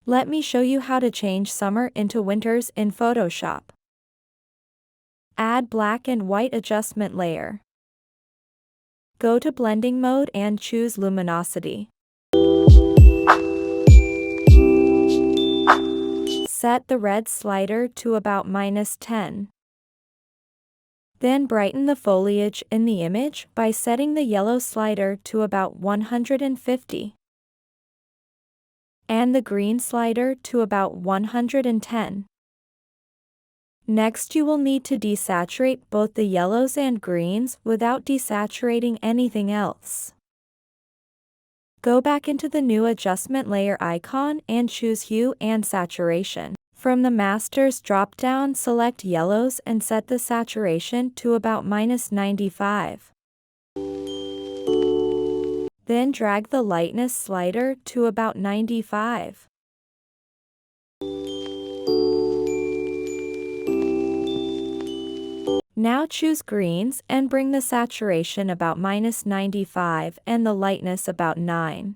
Let me show you how to change summer into winters in Photoshop. Add black and white adjustment layer. Go to blending mode and choose luminosity. Set the red slider to about -10. Then brighten the foliage in the image by setting the yellow slider to about 150. And the green slider to about 110. Next, you will need to desaturate both the yellows and greens without desaturating anything else. Go back into the new adjustment layer icon and choose Hue and Saturation. From the Masters drop-down, select yellows and set the saturation to about -95. Then drag the lightness slider to about 95. Now choose greens and bring the saturation about -95 and the lightness about 9.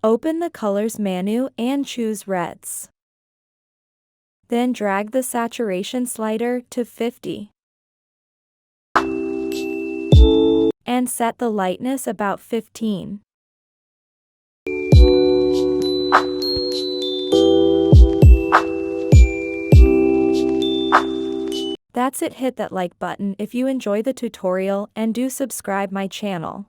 Open the Colors menu and choose Reds. Then drag the saturation slider to 50. And set the lightness about 15. That's it. Hit that like button if you enjoy the tutorial and do subscribe my channel.